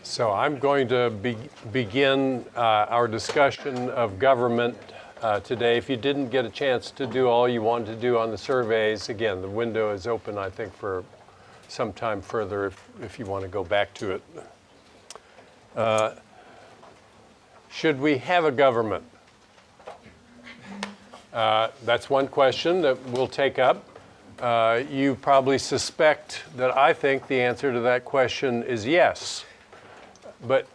So I'm going to begin our discussion of government today. If you didn't get a chance to do all you wanted to do on the surveys, again, the window is open, I think, for some time further if you want to go back to it. Should we have a government? That's one question that we'll take up. You probably suspect that I think the answer to that question is yes. But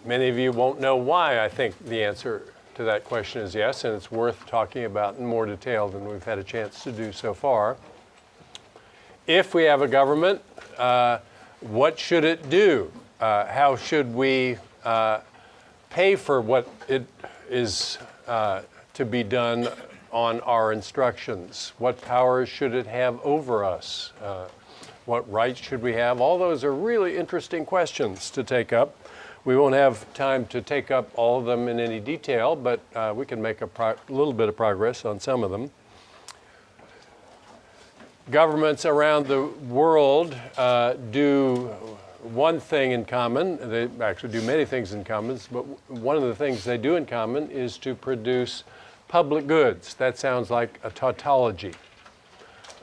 many of you won't know why I think the answer to that question is yes, and it's worth talking about in more detail than we've had a chance to do so far. If we have a government, what should it do? How should we pay for what it is to be done on our instructions? What powers should it have over us? What rights should we have? All those are really interesting questions to take up. We won't have time to take up all of them in any detail, but we can make a little bit of progress on some of them. Governments around the world do one thing in common. They actually do many things in common, but one of the things they do in common is to produce public goods. That sounds like a tautology.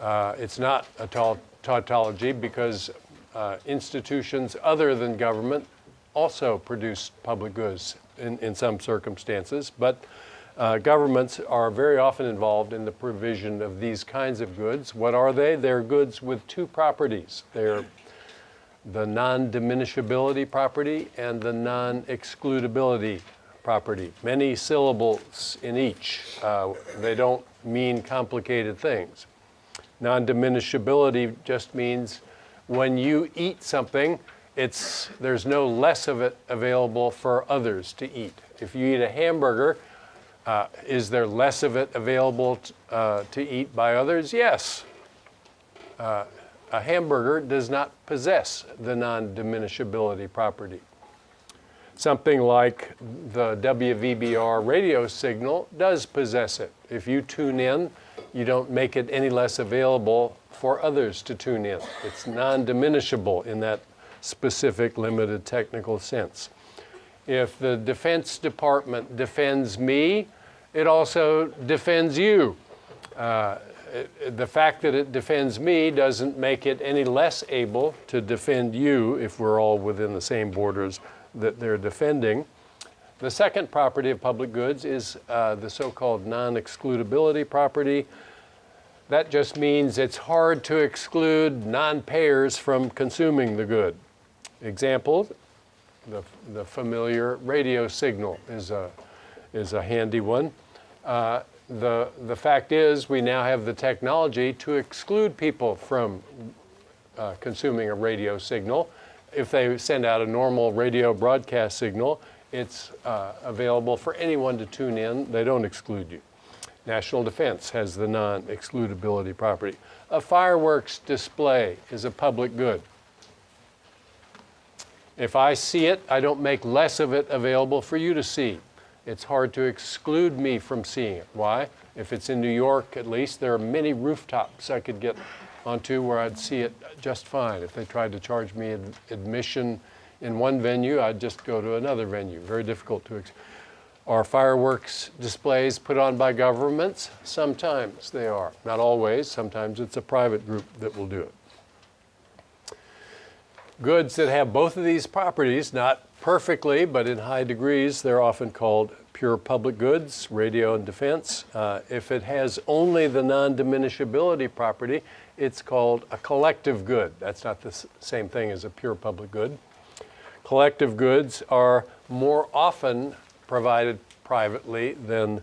It's not a tautology because institutions other than government also produce public goods in some circumstances, but governments are very often involved in the provision of these kinds of goods. What are they? They're goods with two properties. They're the non-diminishability property and the non-excludability property. Many syllables in each. They don't mean complicated things. Non-diminishability just means when you eat something, there's no less of it available for others to eat. If you eat a hamburger, is there less of it available to eat by others? Yes. A hamburger does not possess the non-diminishability property. Something like the WVBR radio signal does possess it. If you tune in, you don't make it any less available for others to tune in. It's non-diminishable in that specific limited technical sense. If the Defense Department defends me, it also defends you. The fact that it defends me doesn't make it any less able to defend you if we're all within the same borders that they're defending. The second property of public goods is the so-called non-excludability property. That just means it's hard to exclude non-payers from consuming the good. Example, the familiar radio signal is a handy one. The fact is we now have the technology to exclude people from consuming a radio signal. If they send out a normal radio broadcast signal, it's available for anyone to tune in. They don't exclude you. National Defense has the non-excludability property. A fireworks display is a public good. If I see it, I don't make less of it available for you to see. It's hard to exclude me from seeing it. Why? If it's in New York, at least, there are many rooftops I could get onto where I'd see it just fine. If they tried to charge me admission in one venue, I'd just go to another venue. Very difficult to Are fireworks displays put on by governments? Sometimes they are. Not always. Sometimes it's a private group that will do it. Goods that have both of these properties, not perfectly, but in high degrees, they're often called pure public goods, radio and defense. If it has only the non-diminishability property, it's called a collective good. That's not the same thing as a pure public good. Collective goods are more often provided privately than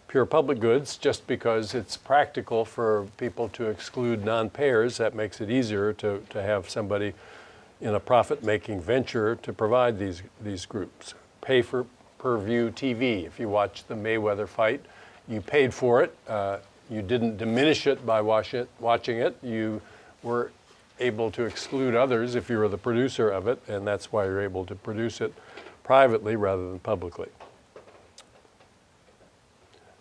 pure public goods, just because it's practical for people to exclude non-payers. That makes it easier to have somebody in a profit-making venture to provide these groups. Pay for per-view TV. If you watch the Mayweather fight, you paid for it. You didn't diminish it by watching it. You were able to exclude others if you were the producer of it, and that's why you're able to produce it privately rather than publicly.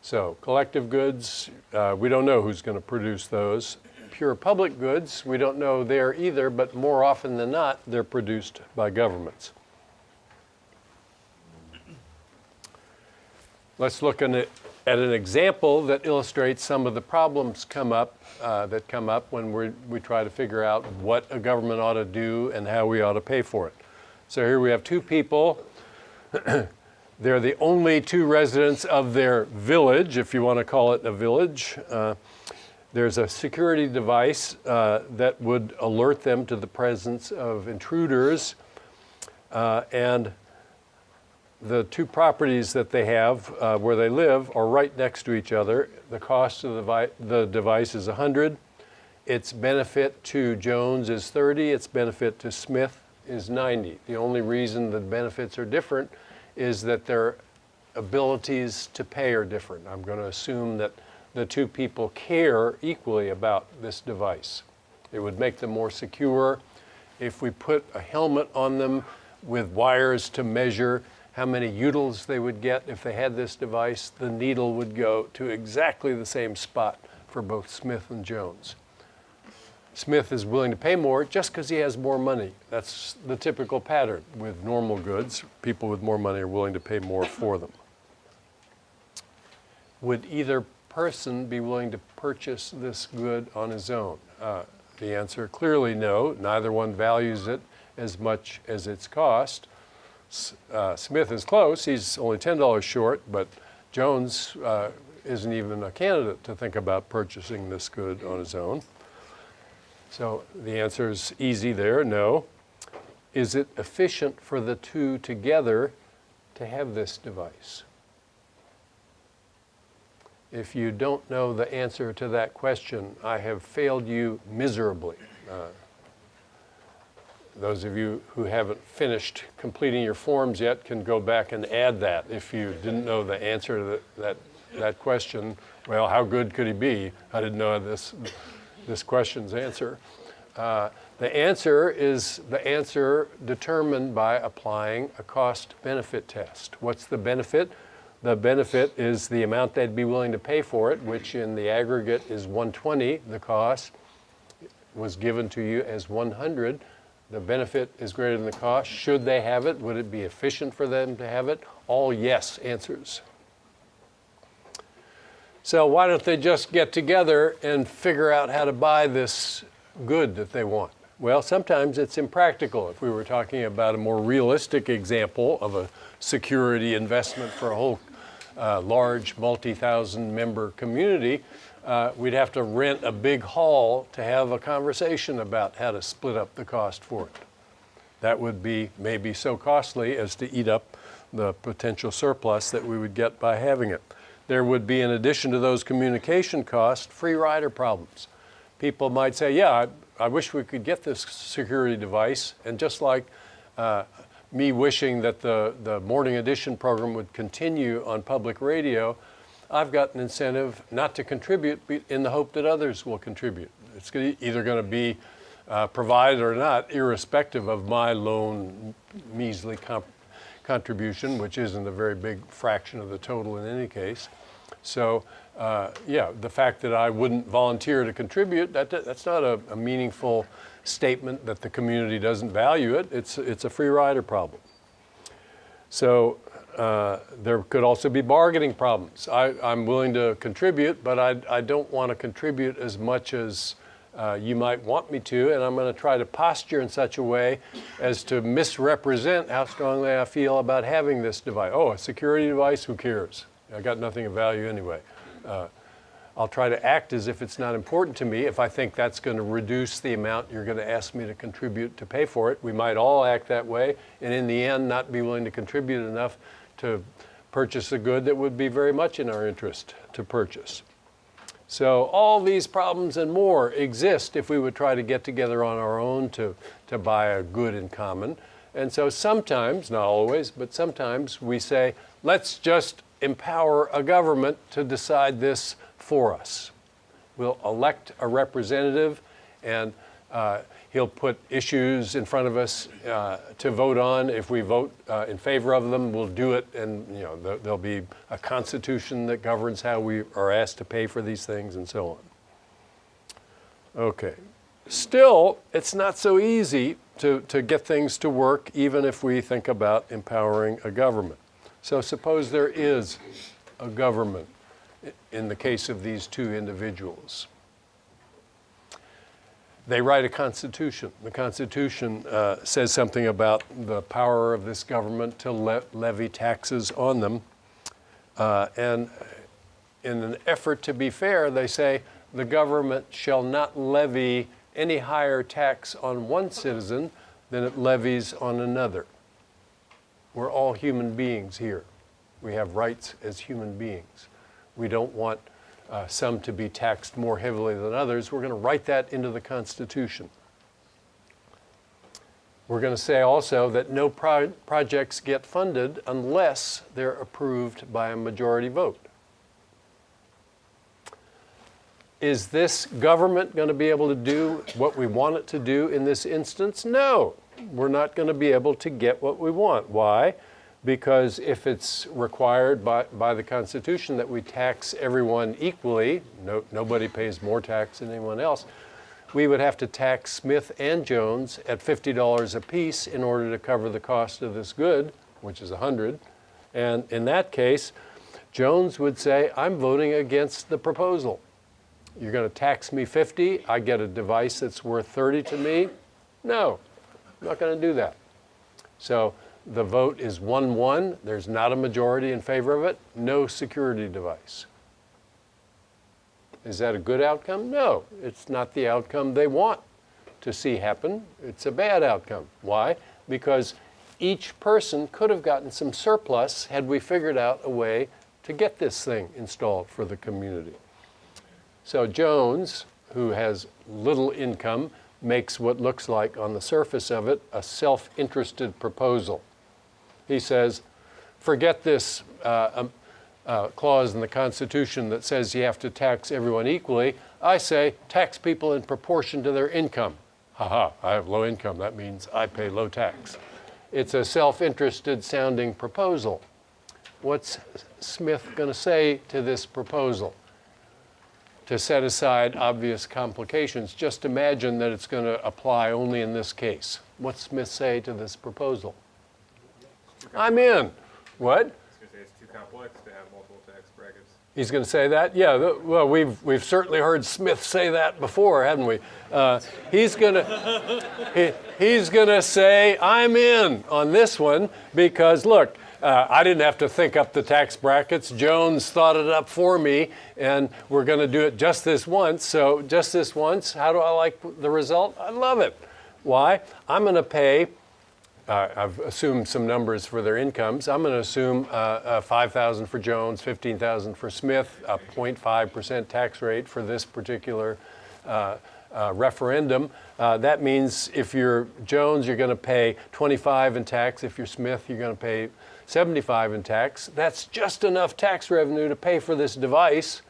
So collective goods, we don't know who's going to produce those. pure public goods, we don't know there either, but more often than not, they're produced by governments. Let's look at an example that illustrates some of the problems that come up when we try to figure out what a government ought to do and how we ought to pay for it. So here we have two people. They're the only two residents of their village, if you want to call it a village. There's a security device that would alert them to the presence of intruders. And the two properties that they have where they live are right next to each other. The cost of the device is $100. Its benefit to Jones is $30. Its benefit to Smith is $90. The only reason the benefits are different is that their abilities to pay are different. I'm going to assume that the two people care equally about this device. It would make them more secure if we put a helmet on them with wires to measure how many utils they would get if they had this device. The needle would go to exactly the same spot for both Smith and Jones. Smith is willing to pay more just because he has more money. That's the typical pattern with normal goods. People with more money are willing to pay more for them. Would either person be willing to purchase this good on his own? The answer, clearly no. Neither one values it as much as its cost. Smith is close. He's only $10 short, but Jones isn't even a candidate to think about purchasing this good on his own. So the answer is easy there, no. Is it efficient for the two together to have this device? If you don't know the answer to that question, I have failed you miserably. Those of you who haven't finished completing your forms yet can go back and add that. If you didn't know the answer to that question, well, how good could he be? I didn't know this question's answer. The answer is the answer determined by applying a cost-benefit test. What's the benefit? The benefit is the amount they'd be willing to pay for it, which in the aggregate is $120. The cost was given to you as $100. The benefit is greater than the cost. Should they have it? Would it be efficient for them to have it? All yes answers. So why don't they just get together and figure out how to buy this good that they want? Well, sometimes it's impractical. If we were talking about a more realistic example of a security investment for a whole large multi-thousand member community, we'd have to rent a big hall to have a conversation about how to split up the cost for it. That would be maybe so costly as to eat up the potential surplus that we would get by having it. There would be, in addition to those communication costs, free rider problems. People might say, yeah, I wish we could get this security device, and just like me wishing that the morning edition program would continue on public radio, I've got an incentive not to contribute in the hope that others will contribute. It's either going to be provided or not, irrespective of my lone measly contribution, which isn't a very big fraction of the total in any case. So, yeah, the fact that I wouldn't volunteer to contribute, that's not a meaningful statement that the community doesn't value it. It's a free rider problem. So there could also be bargaining problems. I'm willing to contribute, but I don't want to contribute as much as you might want me to, and I'm going to try to posture in such a way as to misrepresent how strongly I feel about having this device. Oh, a security device, who cares? I got nothing of value anyway. I'll try to act as if it's not important to me if I think that's going to reduce the amount you're going to ask me to contribute to pay for it. We might all act that way, and in the end not be willing to contribute enough to purchase a good that would be very much in our interest to purchase. So all these problems and more exist if we would try to get together on our own to buy a good in common. And so sometimes, not always, but sometimes we say, let's just empower a government to decide this for us. We'll elect a representative, and he'll put issues in front of us to vote on. If we vote in favor of them, we'll do it, and there'll be a constitution that governs how we are asked to pay for these things, and so Okay. Still, it's not so easy to get things to work, even if we think about empowering a government. So suppose there is a government in the case of these two individuals. They write a constitution. The constitution says something about the power of this government to levy taxes on them. And in an effort to be fair, they say the government shall not levy any higher tax on one citizen than it levies on another. We're all human beings here. We have rights as human beings. We don't want some to be taxed more heavily than others. We're going to write that into the Constitution. We're going to say also that no projects get funded unless they're approved by a majority vote. Is this government going to be able to do what we want it to do in this instance? No, we're not going to be able to get what we want. Why? Because if it's required by the Constitution that we tax everyone equally, nobody pays more tax than anyone else, we would have to tax Smith and Jones at $50 apiece in order to cover the cost of this good, which is $100. And in that case, Jones would say, I'm voting against the proposal. You're going to tax me 50, I get a device that's worth 30 to me? No, I'm not going to do that. So the vote is 1-1. There's not a majority in favor of it. No security device. Is that a good outcome? No, it's not the outcome they want to see happen. It's a bad outcome. Why? Because each person could have gotten some surplus had we figured out a way to get this thing installed for the community. So Jones, who has little income, makes what looks like, on the surface of it, a self-interested proposal. He says, forget this clause in the Constitution that says you have to tax everyone equally. I say, tax people in proportion to their income. Ha, I have low income. That means I pay low tax. It's a self-interested sounding proposal. What's Smith going to say to this proposal? To set aside obvious complications, just imagine that it's going to apply only in this case. What's Smith say to this proposal? I'm in. What? He's going to say it's too complex to have multiple tax brackets. He's going to say that? Yeah, well, we've certainly heard Smith say that before, haven't we? He's going to say, I'm in on this one because, look, I didn't have to think up the tax brackets. Jones thought it up for me, and we're going to do it just this once. So just this once, how do I like the result? I love it. Why? I'm going to pay, I've assumed some numbers for their incomes. I'm going to assume $5,000 for Jones, $15,000 for Smith, a 0.5% tax rate for this particular referendum. That means if you're Jones, you're going to pay $25 in tax. If you're Smith, you're going to pay $75 in tax. That's just enough tax revenue to pay for this device.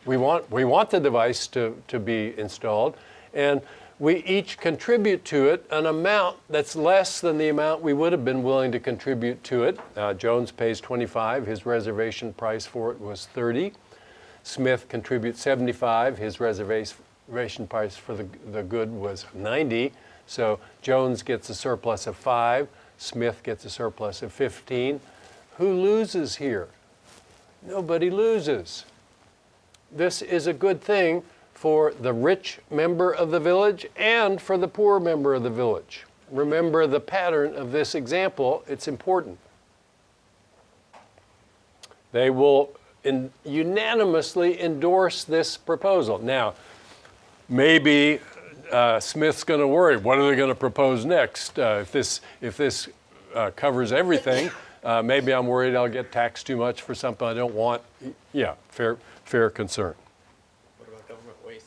We want the device to be installed, and we each contribute to it an amount that's less than the amount we would have been willing to contribute to it. Jones pays $25. His reservation price for it was $30. Smith contributes $75. His reservation price for the good was $90. So Jones gets a surplus of $5. Smith gets a surplus of $15. Who loses here? Nobody loses. This is a good thing for the rich member of the village and for the poor member of the village. Remember the pattern of this example. It's important. They will unanimously endorse this proposal. Now, maybe Smith's going to worry. What are they going to propose next? If this covers everything, maybe I'm worried I'll get taxed too much for something I don't want. Yeah, fair concern. What about government waste?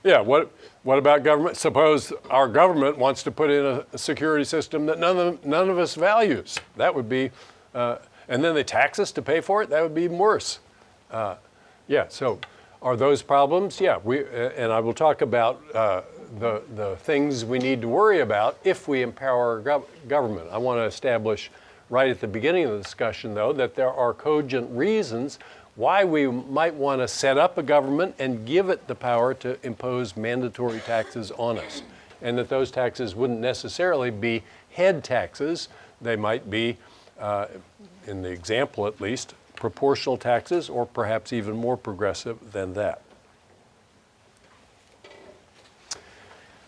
Yeah, what about government? Suppose our government wants to put in a security system that none of us values. That would be, and then they tax us to pay for it. That would be even worse. Yeah. So, are those problems? Yeah. And I will talk about the things we need to worry about if we empower our government. I want to establish right at the beginning of the discussion, though, that there are cogent reasons why we might want to set up a government and give it the power to impose mandatory taxes on us. And that those taxes wouldn't necessarily be head taxes. They might be, in the example at least, proportional taxes, or perhaps even more progressive than that.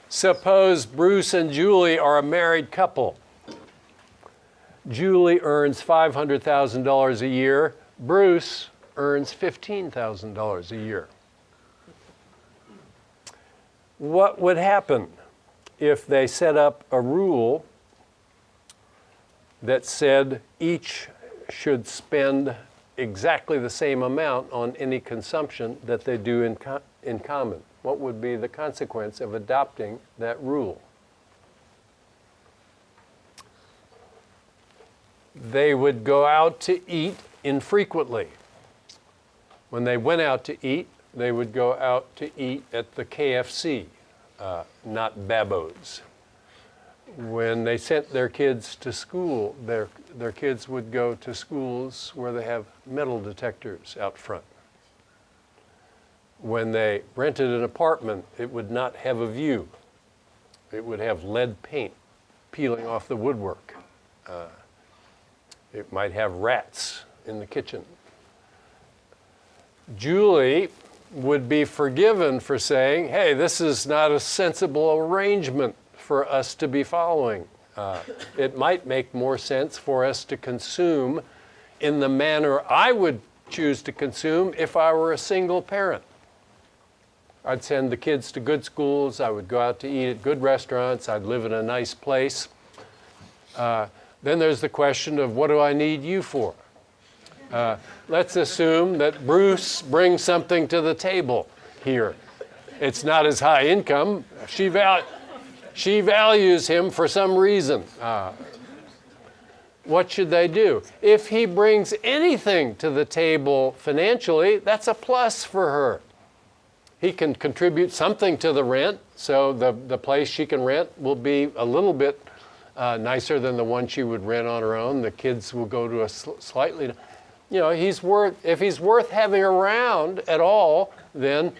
Suppose Bruce and Julie are a married couple. Julie earns $500,000 a year. Bruce earns $15,000 a year. What would happen if they set up a rule that said each should spend exactly the same amount on any consumption that they do in common? What would be the consequence of adopting that rule? They would go out to eat infrequently. When they went out to eat, they would go out to eat at the KFC, not Babbo's. When they sent their kids to school, their kids would go to schools where they have metal detectors out front. When they rented an apartment, it would not have a view. It would have lead paint peeling off the woodwork. It might have rats in the kitchen. Julie would be forgiven for saying, hey, this is not a sensible arrangement for us to be following. It might make more sense for us to consume in the manner I would choose to consume if I were a single parent. I'd send the kids to good schools, I would go out to eat at good restaurants, I'd live in a nice place. Then there's the question of, what do I need you for? Let's assume that Bruce brings something to the table here. It's not his high income. She values him for some reason. What should they do? If he brings anything to the table financially, that's a plus for her. He can contribute something to the rent, so the place she can rent will be a little bit nicer than the one she would rent on her own. The kids will go to a slightly, if he's worth having around at all, then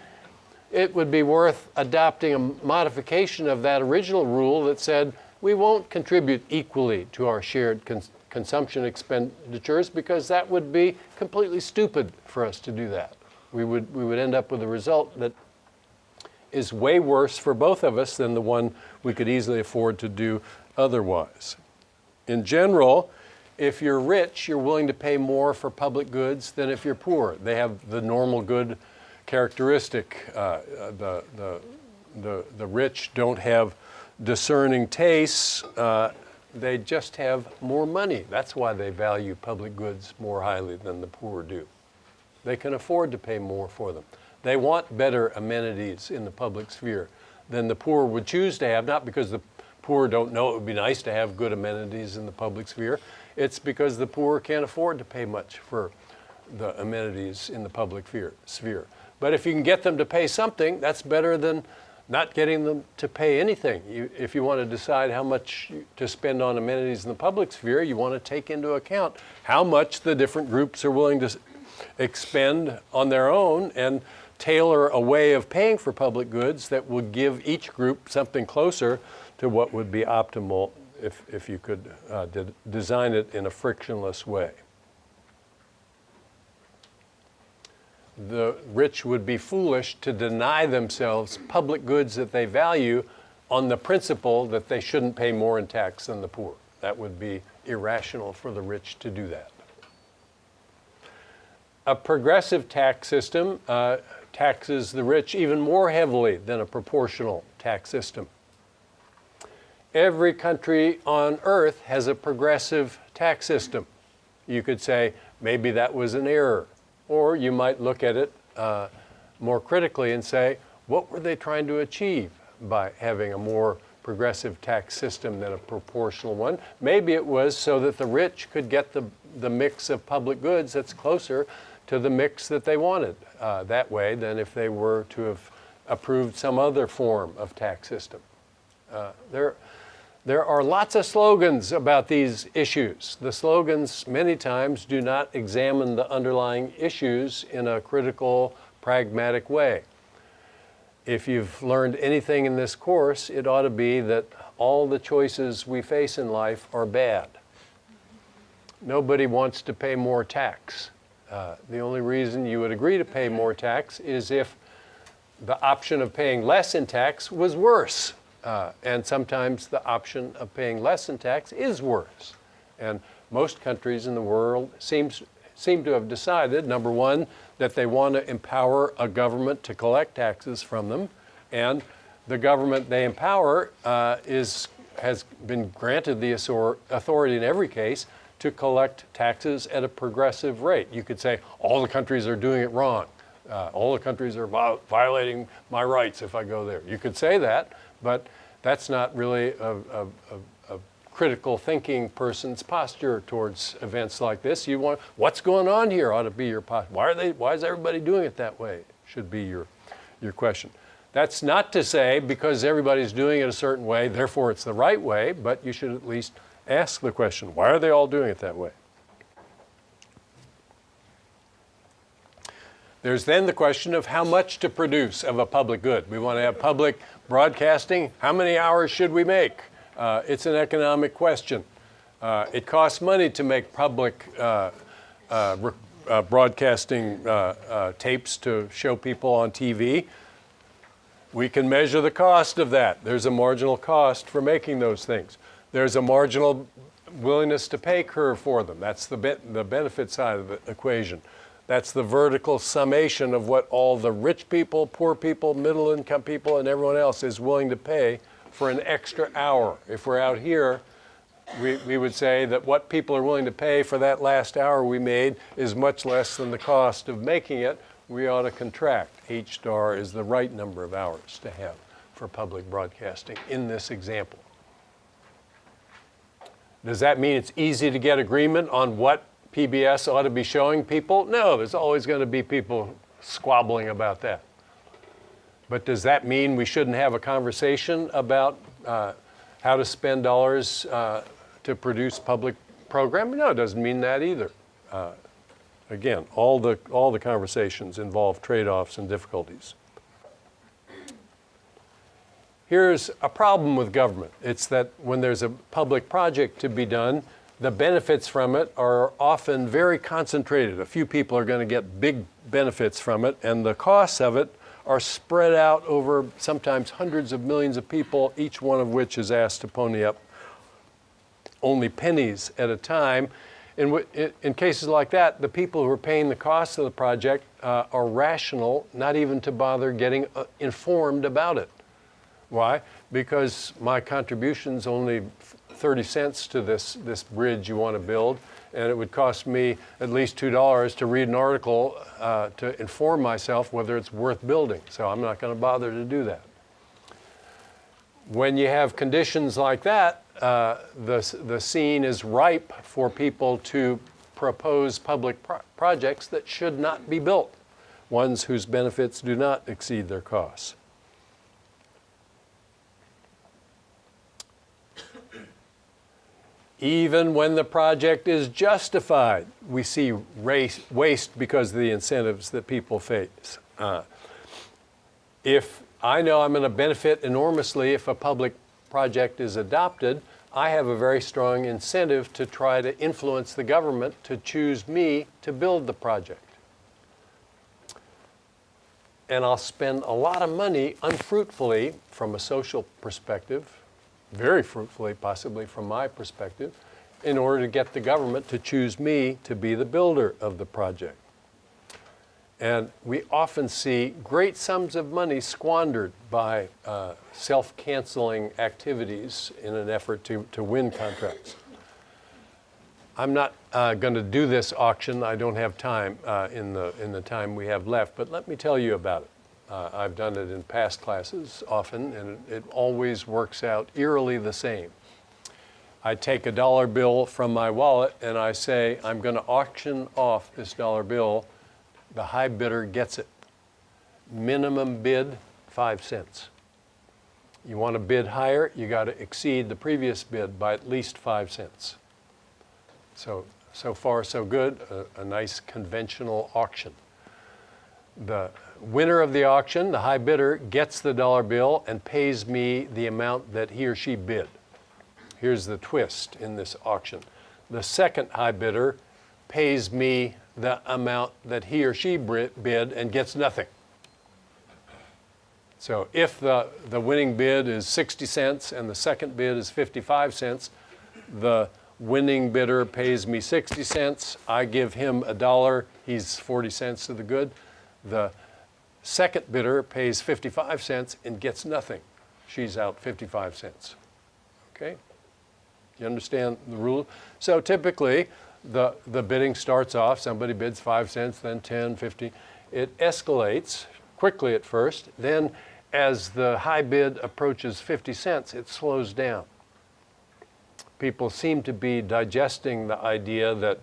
it would be worth adopting a modification of that original rule that said we won't contribute equally to our shared consumption expenditures, because that would be completely stupid for us to do that. We would end up with a result that is way worse for both of us than the one we could easily afford to do otherwise. In general, if you're rich, you're willing to pay more for public goods than if you're poor. They have the normal good characteristic. The rich don't have discerning tastes. They just have more money. That's why they value public goods more highly than the poor do. They can afford to pay more for them. They want better amenities in the public sphere than the poor would choose to have, not because the poor don't know it would be nice to have good amenities in the public sphere. It's because the poor can't afford to pay much for the amenities in the public sphere. But if you can get them to pay something, that's better than not getting them to pay anything. If you want to decide how much to spend on amenities in the public sphere, you want to take into account how much the different groups are willing to expend on their own and tailor a way of paying for public goods that would give each group something closer to what would be optimal if you could design it in a frictionless way. The rich would be foolish to deny themselves public goods that they value on the principle that they shouldn't pay more in tax than the poor. That would be irrational for the rich to do that. A progressive tax system taxes the rich even more heavily than a proportional tax system. Every country on earth has a progressive tax system. You could say maybe that was an error. Or you might look at it more critically and say, what were they trying to achieve by having a more progressive tax system than a proportional one? Maybe it was so that the rich could get the mix of public goods that's closer to the mix that they wanted that way than if they were to have approved some other form of tax system. There are lots of slogans about these issues. The slogans many times do not examine the underlying issues in a critical, pragmatic way. If you've learned anything in this course, it ought to be that all the choices we face in life are bad. Nobody wants to pay more tax. The only reason you would agree to pay more tax is if the option of paying less in tax was worse. And sometimes the option of paying less in tax is worse. And most countries in the world seem to have decided, number one, that they want to empower a government to collect taxes from them. And the government they empower has been granted the authority in every case to collect taxes at a progressive rate. You could say all the countries are doing it wrong. All the countries are violating my rights if I go there. You could say that, but that's not really a critical thinking person's posture towards events like this. You want, what's going on here ought to be your posture. Why is everybody doing it that way? Should be your question. That's not to say because everybody's doing it a certain way, therefore it's the right way, but you should at least ask the question, why are they all doing it that way? There's then the question of how much to produce of a public good. We want to have public broadcasting. How many hours should we make? It's an economic question. It costs money to make public broadcasting tapes to show people on TV. We can measure the cost of that. There's a marginal cost for making those things. There's a marginal willingness to pay curve for them. That's the benefit side of the equation. That's the vertical summation of what all the rich people, poor people, middle income people, and everyone else is willing to pay for an extra hour. If we're out here, we would say that what people are willing to pay for that last hour we made is much less than the cost of making it. We ought to contract. H star is the right number of hours to have for public broadcasting in this example. Does that mean it's easy to get agreement on what PBS ought to be showing people? No, there's always going to be people squabbling about that. But does that mean we shouldn't have a conversation about how to spend dollars to produce public programming? No, it doesn't mean that either. Again, all the conversations involve trade-offs and difficulties. Here's a problem with government. It's that when there's a public project to be done, the benefits from it are often very concentrated. A few people are going to get big benefits from it, and the costs of it are spread out over sometimes hundreds of millions of people, each one of which is asked to pony up only pennies at a time. In cases like that, the people who are paying the cost of the project are rational, not even to bother getting informed about it. Why? Because my contribution's only 30 cents to this bridge you want to build, and it would cost me at least $2 to read an article to inform myself whether it's worth building. So I'm not going to bother to do that. When you have conditions like that, the scene is ripe for people to propose public projects that should not be built, ones whose benefits do not exceed their costs. Even when the project is justified, we see waste because of the incentives that people face. If I know I'm going to benefit enormously if a public project is adopted, I have a very strong incentive to try to influence the government to choose me to build the project. And I'll spend a lot of money unfruitfully from a social perspective, very fruitfully, possibly from my perspective, in order to get the government to choose me to be the builder of the project. And we often see great sums of money squandered by self-canceling activities in an effort to win contracts. I'm not going to do this auction. I don't have time in the time we have left, but let me tell you about it. I've done it in past classes often, and it always works out eerily the same. I take a dollar bill from my wallet and I say, I'm going to auction off this dollar bill. The high bidder gets it. Minimum bid, 5 cents. You want to bid higher, you got to exceed the previous bid by at least 5 cents. So far so good, a nice conventional auction. The winner of the auction, the high bidder, gets the dollar bill and pays me the amount that he or she bid. Here's the twist in this auction. The second high bidder pays me the amount that he or she bid and gets nothing. So if the winning bid is 60 cents and the second bid is 55 cents, the winning bidder pays me 60 cents, I give him $1, he's 40 cents to the good. The second bidder pays 55 cents and gets nothing. She's out 55 cents. Okay? You understand the rule? So typically, the bidding starts off, somebody bids 5 cents, then 10, 50. It escalates quickly at first. Then as the high bid approaches 50 cents, it slows down. People seem to be digesting the idea that,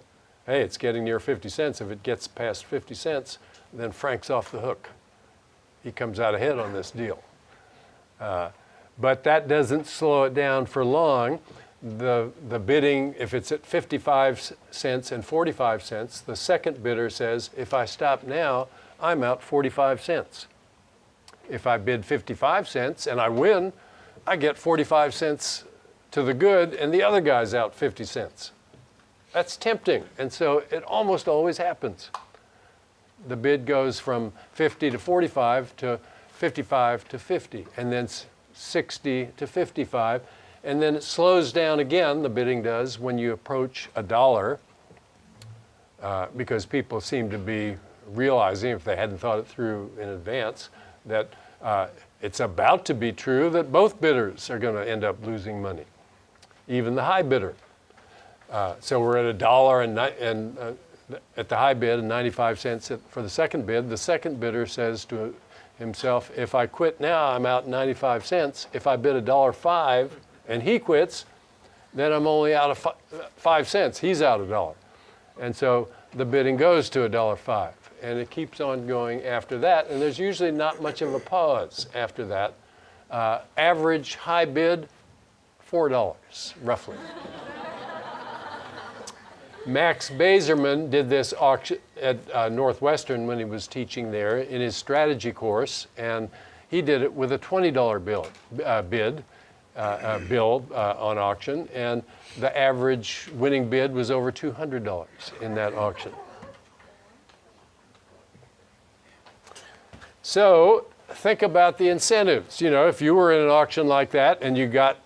hey, it's getting near 50 cents. If it gets past 50 cents, then Frank's off the hook. He comes out ahead on this deal. But that doesn't slow it down for long. The bidding, if it's at 55 cents and 45 cents, the second bidder says, if I stop now, I'm out 45 cents. If I bid 55 cents and I win, I get 45 cents to the good and the other guy's out 50 cents. That's tempting, and so it almost always happens. The bid goes from 50 to 45 to 55 to 50, and then 60 to 55, and then it slows down again, the bidding does, when you approach $1, because people seem to be realizing, if they hadn't thought it through in advance, that it's about to be true that both bidders are going to end up losing money, even the high bidder. So we're at $1 and at the high bid and 95 cents for the second bid. The second bidder says to himself, if I quit now, I'm out 95 cents. If I bid $1.05 and he quits, then I'm only out of 5 cents. He's out $1. And so the bidding goes to $1.05. And it keeps on going after that. And there's usually not much of a pause after that. Average high bid, $4, roughly. Max Bazerman did this auction at Northwestern when he was teaching there in his strategy course, and he did it with a $20 bid on auction, and the average winning bid was over $200 in that auction. So think about the incentives. You know, if you were in an auction like that and you got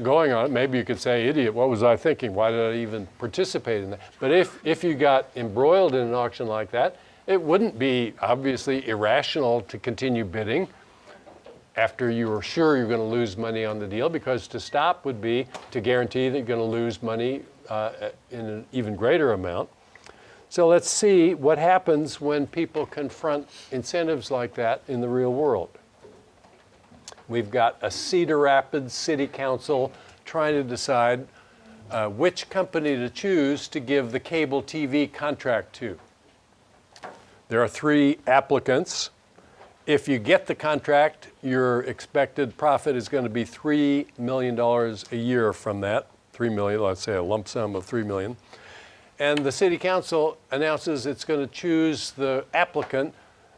going on it, maybe you could say, idiot, what was I thinking? Why did I even participate in that? But if you got embroiled in an auction like that, it wouldn't be obviously irrational to continue bidding after you were sure you're going to lose money on the deal, because to stop would be to guarantee that you're going to lose money in an even greater amount. So let's see what happens when people confront incentives like that in the real world. We've got a Cedar Rapids City Council trying to decide which company to choose to give the cable TV contract to. There are 3 applicants. If you get the contract, your expected profit is going to be $3 million a year from that. $3 million, let's say a lump sum of $3 million. And the City Council announces it's going to choose the applicant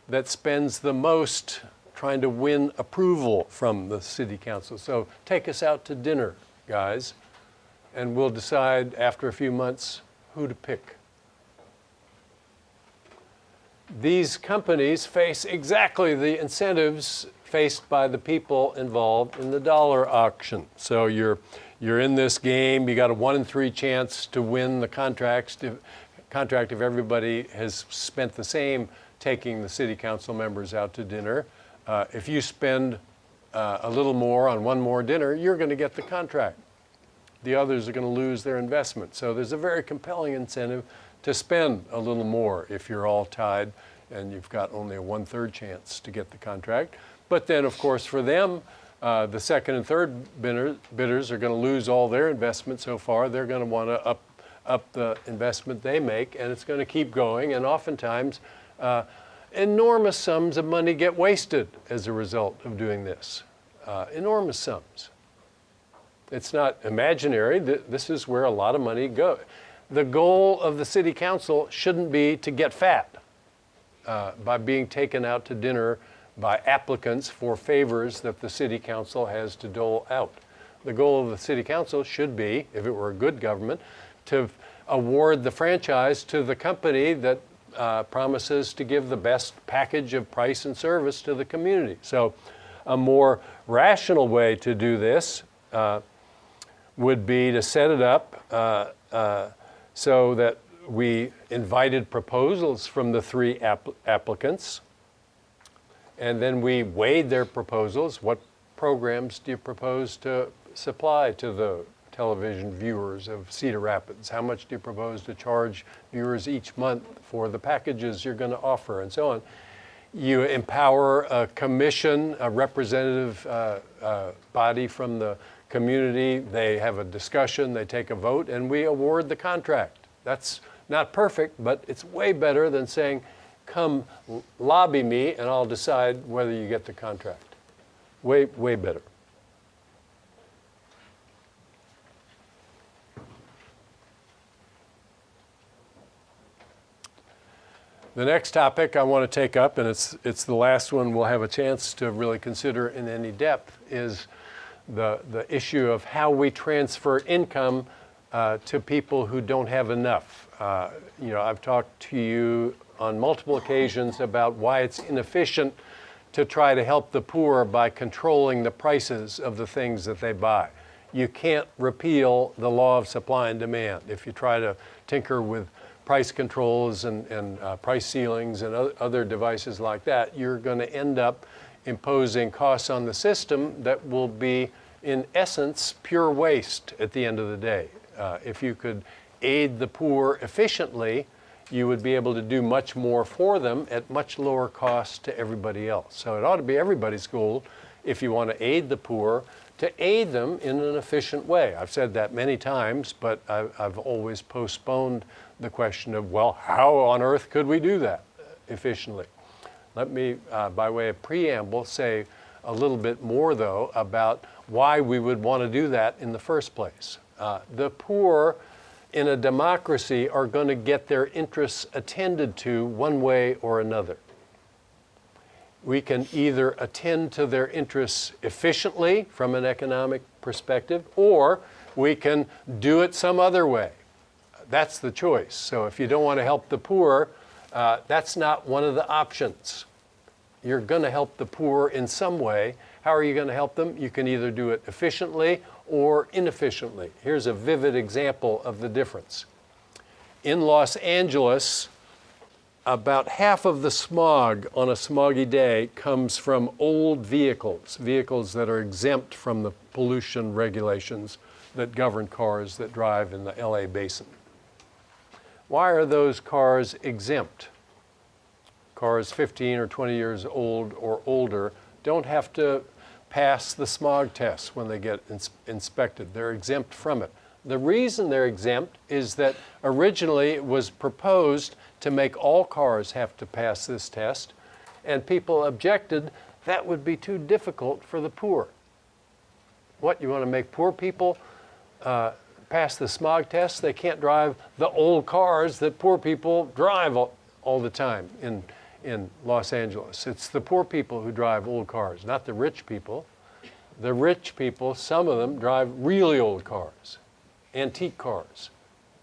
that spends the most trying to win approval from the City Council. So take us out to dinner, guys, and we'll decide after a few months who to pick. These companies face exactly the incentives faced by the people involved in the dollar auction. So you're in this game, you got a 1 in 3 chance to win the contract if everybody has spent the same taking the City Council members out to dinner. If you spend a little more on one more dinner, you're going to get the contract. The others are going to lose their investment. So there's a very compelling incentive to spend a little more if you're all tied and you've got only a 1/3 chance to get the contract. But then, of course, for them, the second and third bidders are going to lose all their investment so far. They're going to want to up the investment they make, and it's going to keep going. And oftentimes, enormous sums of money get wasted as a result of doing this. enormous sums. It's not imaginary. This is where a lot of money goes. The goal of the city council shouldn't be to get fat by being taken out to dinner by applicants for favors that the city council has to dole out. The goal of the city council should be, if it were a good government, to award the franchise to the company that promises to give the best package of price and service to the community. So a more rational way to do this would be to set it up so that we invited proposals from the three applicants, and then we weighed their proposals. What programs do you propose to supply to the television viewers of Cedar Rapids? How much do you propose to charge viewers each month for the packages you're going to offer, and so on? You empower a commission, a representative body from the community. They have a discussion, they take a vote, and we award the contract. That's not perfect, but it's way better than saying, come lobby me and I'll decide whether you get the contract. Way, way better. The next topic I want to take up, and it's the last one we'll have a chance to really consider in any depth, is the issue of how we transfer income to people who don't have enough. I've talked to you on multiple occasions about why it's inefficient to try to help the poor by controlling the prices of the things that they buy. You can't repeal the law of supply and demand. If you try to tinker with price controls and price ceilings and other devices like that, you're going to end up imposing costs on the system that will be, in essence, pure waste at the end of the day. If you could aid the poor efficiently, you would be able to do much more for them at much lower cost to everybody else. So it ought to be everybody's goal, if you want to aid the poor, to aid them in an efficient way. I've said that many times, but I've always postponed the question of, well, how on earth could we do that efficiently? Let me, by way of preamble, say a little bit more, though, about why we would want to do that in the first place. The poor in a democracy are going to get their interests attended to one way or another. We can either attend to their interests efficiently from an economic perspective, or we can do it some other way. That's the choice. So if you don't want to help the poor, that's not one of the options. You're going to help the poor in some way. How are you going to help them? You can either do it efficiently or inefficiently. Here's a vivid example of the difference. In Los Angeles, about half of the smog on a smoggy day comes from old vehicles that are exempt from the pollution regulations that govern cars that drive in the LA basin. Why are those cars exempt? Cars 15 or 20 years old or older don't have to pass the smog tests when they get inspected. They're exempt from it. The reason they're exempt is that originally it was proposed to make all cars have to pass this test, and people objected that would be too difficult for the poor. What, you want to make poor people pass the smog test? They can't drive the old cars that poor people drive all the time in Los Angeles. It's the poor people who drive old cars, not the rich people. The rich people, some of them, drive really old cars, antique cars.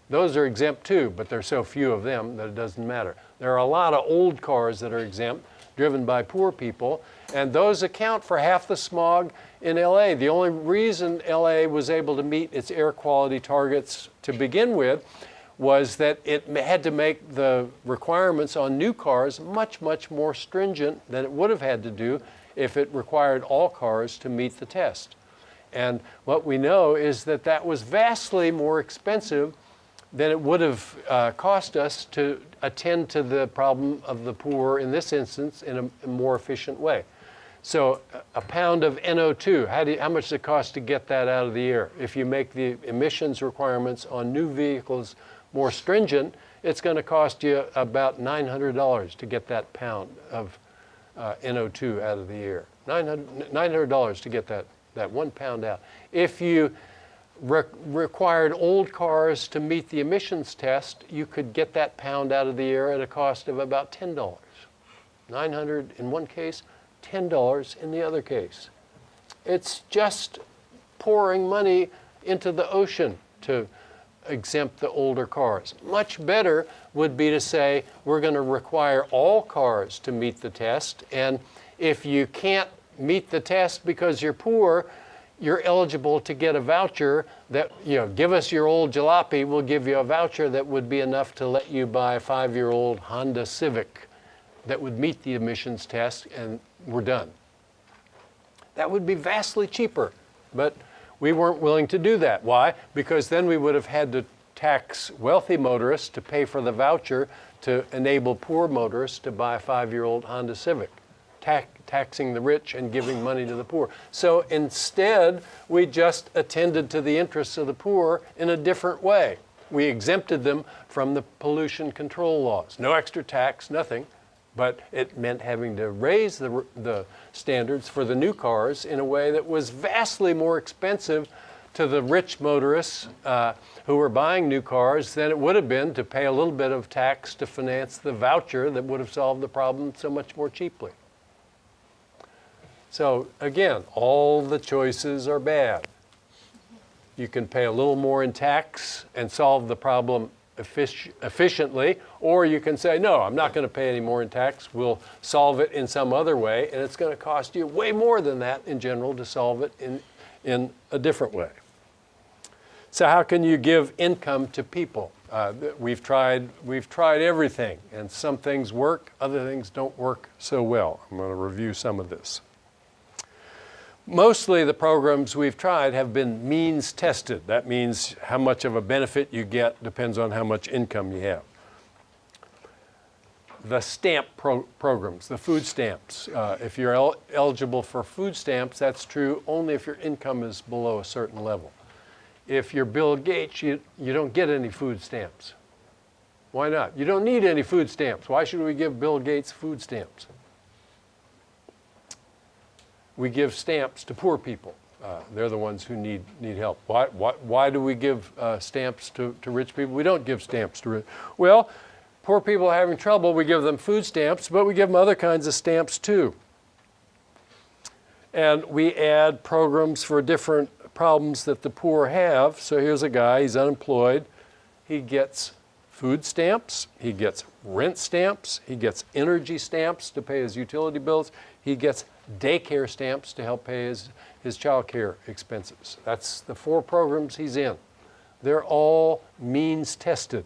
Those are exempt too, but there are so few of them that it doesn't matter. There are a lot of old cars that are exempt, driven by poor people, and those account for half the smog in LA. The only reason LA was able to meet its air quality targets to begin with was that it had to make the requirements on new cars much, much more stringent than it would have had to do if it required all cars to meet the test. And what we know is that that was vastly more expensive than it would have cost us to attend to the problem of the poor, in this instance, in a more efficient way. So a pound of NO2, how much does it cost to get that out of the air? If you make the emissions requirements on new vehicles more stringent, it's going to cost you about $900 to get that pound of NO2 out of the air. $900 to get that 1 pound out. If you required old cars to meet the emissions test, you could get that pound out of the air at a cost of about $10. $900 in one case, $10 in the other case. It's just pouring money into the ocean to exempt the older cars. Much better would be to say we're going to require all cars to meet the test, and if you can't meet the test because you're poor, you're eligible to get a voucher that, give us your old jalopy, we'll give you a voucher that would be enough to let you buy a 5-year-old Honda Civic that would meet the emissions test, and we're done. That would be vastly cheaper, but we weren't willing to do that. Why? Because then we would have had to tax wealthy motorists to pay for the voucher to enable poor motorists to buy a 5-year-old Honda Civic, taxing the rich and giving money to the poor. So instead, we just attended to the interests of the poor in a different way. We exempted them from the pollution control laws. No extra tax, nothing. But it meant having to raise the standards for the new cars in a way that was vastly more expensive to the rich motorists who were buying new cars than it would have been to pay a little bit of tax to finance the voucher that would have solved the problem so much more cheaply. So again, all the choices are bad. You can pay a little more in tax and solve the problem efficiently, or you can say, no, I'm not going to pay any more in tax. We'll solve it in some other way, and it's going to cost you way more than that in general to solve it in a different way. So how can you give income to people? We've tried everything, and some things work, other things don't work so well. I'm going to review some of this. Mostly the programs we've tried have been means tested. That means how much of a benefit you get depends on how much income you have. The stamp programs, the food stamps. If you're eligible for food stamps, that's true only if your income is below a certain level. If you're Bill Gates, you don't get any food stamps. Why not? You don't need any food stamps. Why should we give Bill Gates food stamps? We give stamps to poor people. They're the ones who need help. Why do we give stamps to rich people? We don't give stamps to rich. Well, poor people are having trouble. We give them food stamps, but we give them other kinds of stamps too. And we add programs for different problems that the poor have. So here's a guy, he's unemployed. He gets food stamps, he gets rent stamps, he gets energy stamps to pay his utility bills, he gets daycare stamps to help pay his child care expenses. That's the 4 programs he's in. They're all means tested.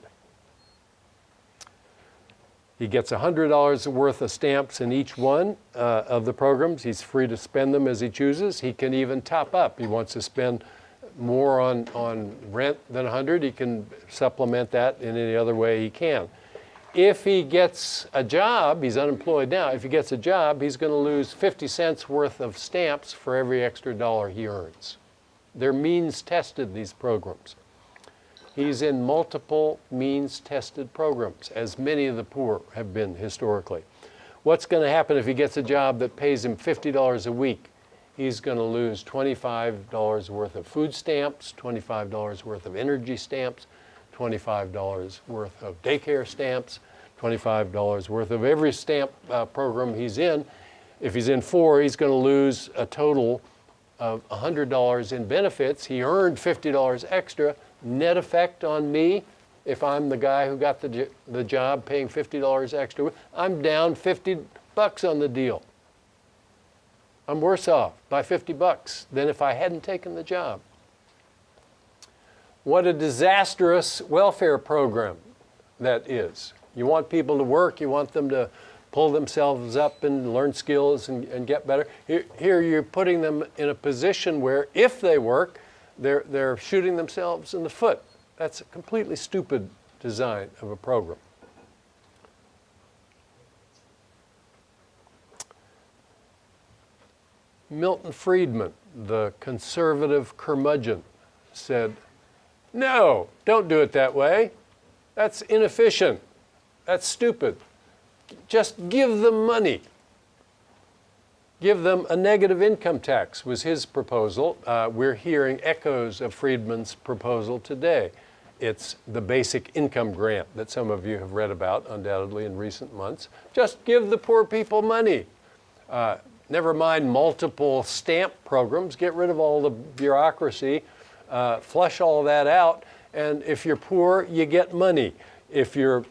He gets $100 worth of stamps in each one of the programs. He's free to spend them as he chooses. He can even top up. He wants to spend more on rent than 100, he can supplement that in any other way he can. If he gets a job, he's unemployed now, if he gets a job, he's going to lose 50 cents worth of stamps for every extra dollar he earns. They're means tested, these programs. He's in multiple means tested programs, as many of the poor have been historically. What's going to happen if he gets a job that pays him $50 a week? He's going to lose $25 worth of food stamps, $25 worth of energy stamps, $25 worth of daycare stamps, $25 worth of every stamp program he's in. If he's in 4, he's going to lose a total of $100 in benefits. He earned $50 extra. Net effect on me, if I'm the guy who got the job paying $50 extra, I'm down $50 on the deal. I'm worse off by $50 than if I hadn't taken the job. What a disastrous welfare program that is. You want people to work, you want them to pull themselves up and learn skills and get better. Here you're putting them in a position where if they work, they're shooting themselves in the foot. That's a completely stupid design of a program. Milton Friedman, the conservative curmudgeon, said, "No, don't do it that way. That's inefficient. That's stupid. Just give them money." Give them a negative income tax was his proposal. We're hearing echoes of Friedman's proposal today. It's the basic income grant that some of you have read about undoubtedly in recent months. Just give the poor people money. Never mind multiple stamp programs. Get rid of all the bureaucracy. Flush all that out. And if you're poor, you get money. If you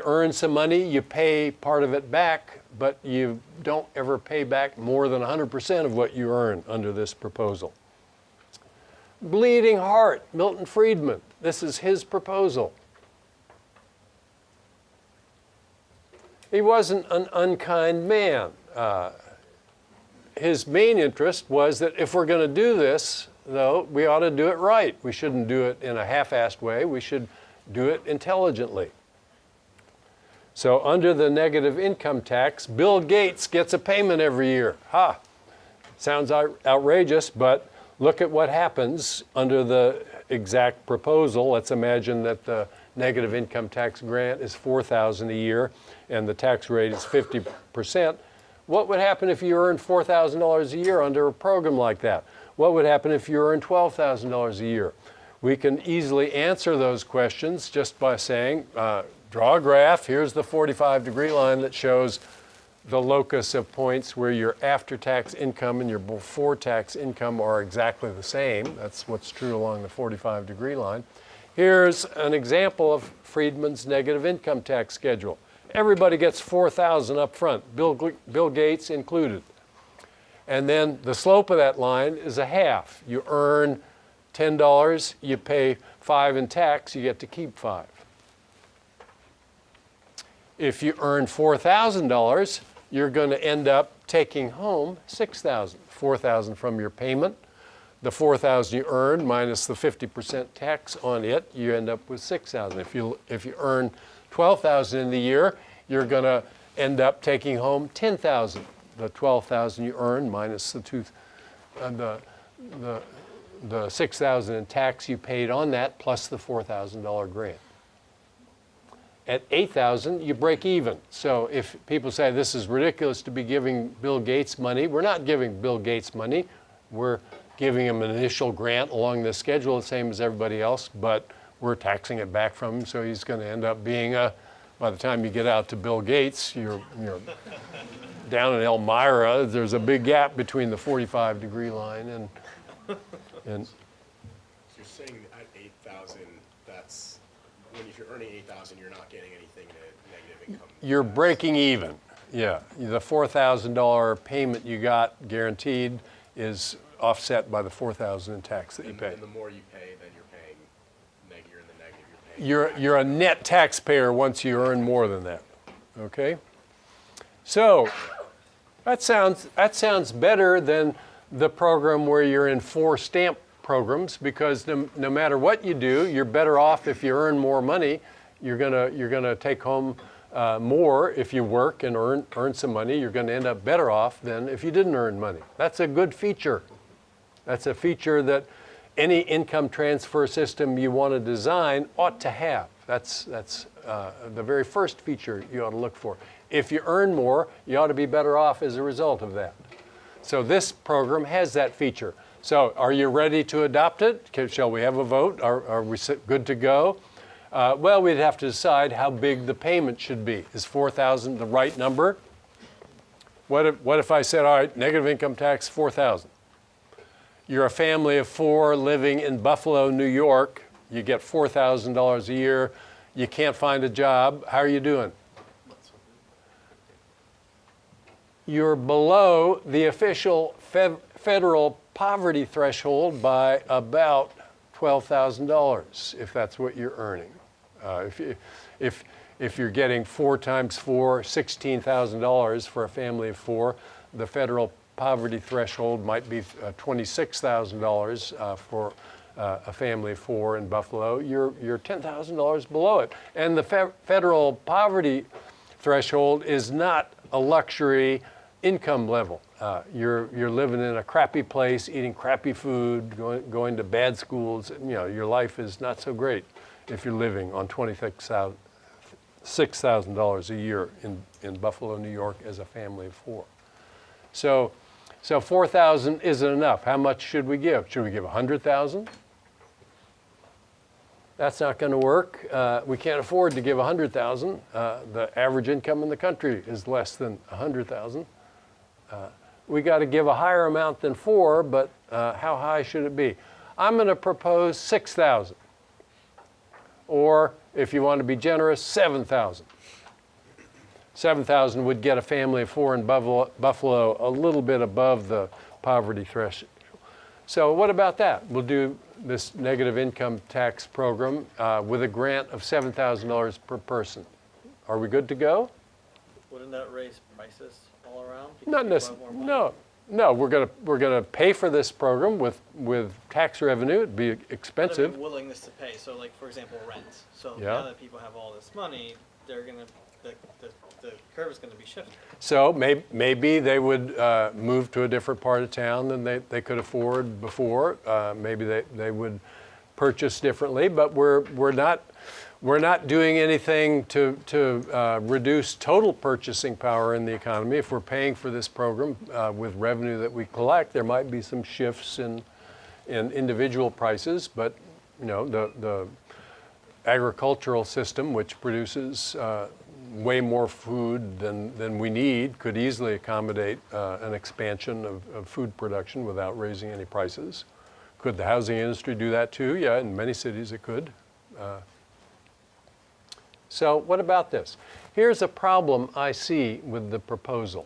earn some money, you pay part of it back, but you don't ever pay back more than 100% of what you earn under this proposal. Bleeding heart, Milton Friedman. This is his proposal. He wasn't an unkind man. His main interest was that if we're going to do this, though, we ought to do it right. We shouldn't do it in a half-assed way. We should do it intelligently. So under the negative income tax, Bill Gates gets a payment every year. Ha! Sounds outrageous, but look at what happens under the exact proposal. Let's imagine that the negative income tax grant is $4,000 a year and the tax rate is 50%. What would happen if you earned $4,000 a year under a program like that? What would happen if you earned $12,000 a year? We can easily answer those questions just by saying, draw a graph. Here's the 45-degree line that shows the locus of points where your after-tax income and your before-tax income are exactly the same. That's what's true along the 45-degree line. Here's an example of Friedman's negative income tax schedule. Everybody gets $4,000 up front, Bill Gates included. And then the slope of that line is a half. You earn $10, you pay $5 in tax, you get to keep $5. If you earn $4,000, you're going to end up taking home $6,000. $4,000 from your payment. The $4,000 you earn minus the 50% tax on it, you end up with $6,000. If you earn $12,000 in the year, you're going to end up taking home $10,000. The $12,000 you earn minus the $6,000 in tax you paid on that plus the $4,000 grant. At $8,000, you break even. So if people say this is ridiculous to be giving Bill Gates money, we're not giving Bill Gates money. We're giving him an initial grant along the schedule, the same as everybody else, but we're taxing it back from him, so he's going to end up being by the time you get out to Bill Gates, you're down in Elmira. There's a big gap between the 45-degree line and So you're saying at 8,000, that's when if you're earning 8,000, you're not getting anything in negative income. You're breaking even. Yeah, the $4,000 payment you got guaranteed is offset by the $4,000 in tax that you pay. And the more you pay, then you're paying you're in the negative. You're a net taxpayer once you earn more than that. Okay? So that sounds better than the program where you're in 4 stamp programs, because no matter what you do, you're better off if you earn more money. You're gonna take home more if you work and earn some money. You're going to end up better off than if you didn't earn money. That's a good feature. That's a feature that any income transfer system you want to design ought to have. That's the very first feature you ought to look for. If you earn more, you ought to be better off as a result of that. So this program has that feature. So are you ready to adopt it? Shall we have a vote? Are we good to go? Well, we'd have to decide how big the payment should be. Is $4,000 the right number? What if I said, all right, negative income tax, $4,000. You're a family of 4 living in Buffalo, New York. You get $4,000 a year. You can't find a job. How are you doing? You're below the official federal poverty threshold by about $12,000, if that's what you're earning. If you're getting 4 times 4, $16,000 for a family of 4, the federal poverty threshold might be $26,000 for a family of 4 in Buffalo. You're $10,000 below it. And the federal poverty threshold is not a luxury income level. You're living in a crappy place, eating crappy food, going to bad schools. You know, your life is not so great if you're living on $6,000 a year in Buffalo, New York as a family of 4. So So 4,000 isn't enough. How much should we give? Should we give 100,000? That's not going to work. We can't afford to give 100,000. The average income in the country is less than 100,000. We got to give a higher amount than 4, but how high should it be? I'm going to propose 6,000. Or if you want to be generous, 7,000. 7,000 would get a family of 4 in Buffalo a little bit above the poverty threshold. So what about that? We'll do this negative income tax program with a grant of $7,000 per person. Are we good to go? Wouldn't that raise prices all around? Because Not people have necessarily. more money? No. We're gonna pay for this program with tax revenue. It'd be There'd expensive. be willingness to pay. So, like for example, rent. So Yeah. now that people have all this money, they're gonna the curve is gonna be shifted. So maybe they would move to a different part of town than they could afford before. Maybe they would purchase differently. But we're not doing anything to reduce total purchasing power in the economy. If we're paying for this program with revenue that we collect, there might be some shifts in individual prices, but the agricultural system, which produces way more food than we need, could easily accommodate an expansion of food production without raising any prices. Could the housing industry do that too? Yeah, in many cities it could. So what about this? Here's a problem I see with the proposal.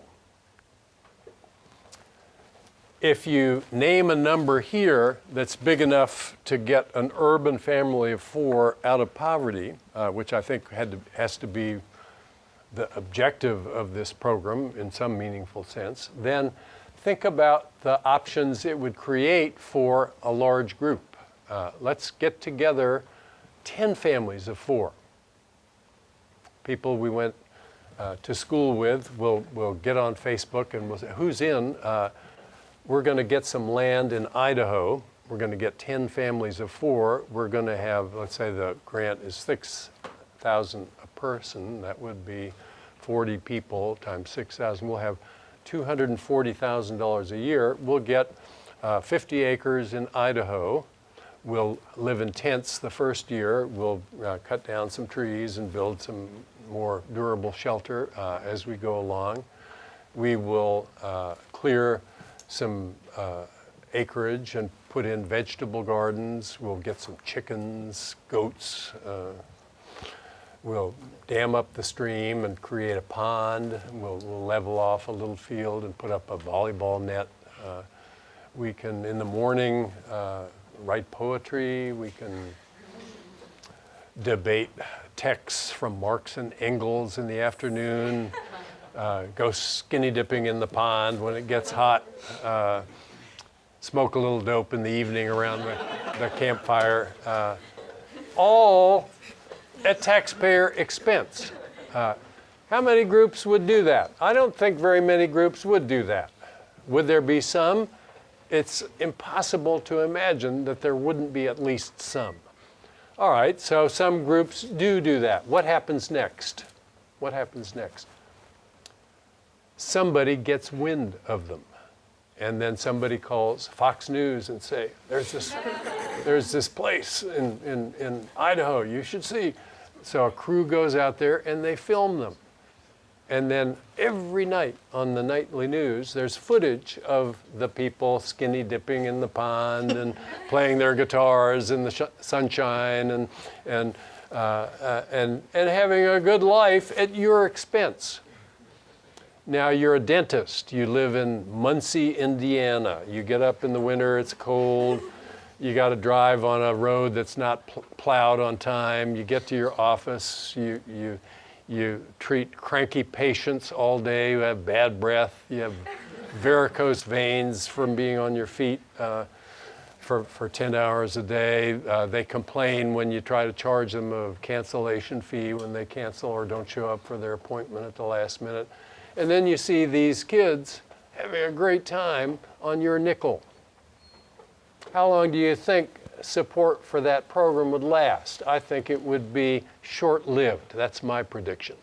If you name a number here that's big enough to get an urban family of 4 out of poverty, which I think has to be the objective of this program in some meaningful sense, then think about the options it would create for a large group. Let's get together 10 families of 4. People we went to school with, we'll get on Facebook and we'll say, who's in? We're going to get some land in Idaho. We're going to get 10 families of 4. We're going to have, let's say the grant is 6,000 a person. That would be 40 people times 6,000. We'll have $240,000 a year. We'll get 50 acres in Idaho. We'll live in tents the first year. We'll cut down some trees and build some more durable shelter as we go along. We will clear some acreage and put in vegetable gardens. We'll get some chickens, goats. We'll dam up the stream and create a pond. We'll level off a little field and put up a volleyball net. We can, in the morning, write poetry. We can debate texts from Marx and Engels in the afternoon. Go skinny dipping in the pond when it gets hot. Smoke a little dope in the evening around the campfire. All at taxpayer expense. How many groups would do that? I don't think very many groups would do that. Would there be some? It's impossible to imagine that there wouldn't be at least some. All right, so some groups do that. What happens next? What happens next? Somebody gets wind of them. And then somebody calls Fox News and say, there's this place in Idaho, you should see. So a crew goes out there and they film them. And then every night on the nightly news, there's footage of the people skinny dipping in the pond and playing their guitars in the sunshine and having a good life at your expense. Now you're a dentist. You live in Muncie, Indiana. You get up in the winter, it's cold. You got to drive on a road that's not plowed on time. You get to your office. You treat cranky patients all day. You have bad breath. You have varicose veins from being on your feet for 10 hours a day. They complain when you try to charge them a cancellation fee when they cancel or don't show up for their appointment at the last minute. And then you see these kids having a great time on your nickel. How long do you think support for that program would last? I think it would be short-lived. That's my prediction.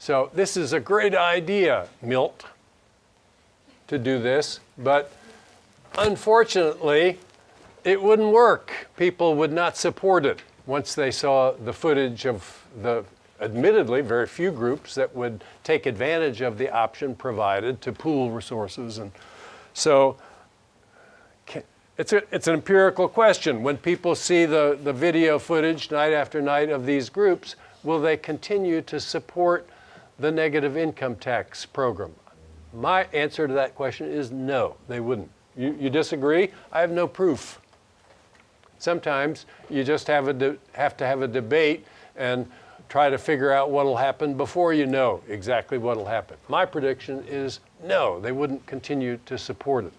So this is a great idea, Milt. to do this, but unfortunately, it wouldn't work. People would not support it once they saw the footage of the admittedly very few groups that would take advantage of the option provided to pool resources. And so it's an empirical question. When people see the video footage night after night of these groups, will they continue to support the negative income tax program? My answer to that question is no, they wouldn't. You disagree? I have no proof. Sometimes you just have to have a debate and try to figure out what will happen before you know exactly what will happen. My prediction is no, they wouldn't continue to support it.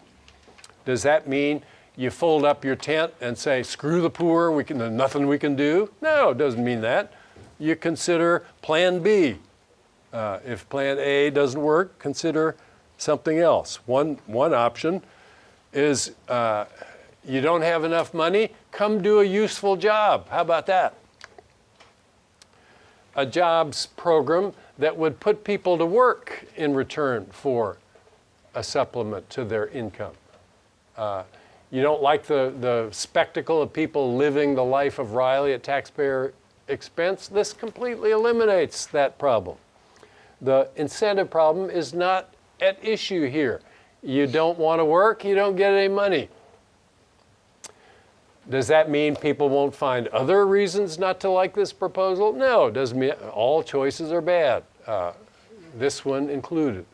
Does that mean you fold up your tent and say, screw the poor, there's nothing we can do? No, it doesn't mean that. You consider Plan B. If Plan A doesn't work, consider something else. One option is you don't have enough money, come do a useful job. How about that? A jobs program that would put people to work in return for a supplement to their income. You don't like the spectacle of people living the life of Riley at taxpayer expense? This completely eliminates that problem. The incentive problem is not at issue here. You don't want to work, you don't get any money. Does that mean people won't find other reasons not to like this proposal? No, it doesn't mean all choices are bad, this one included.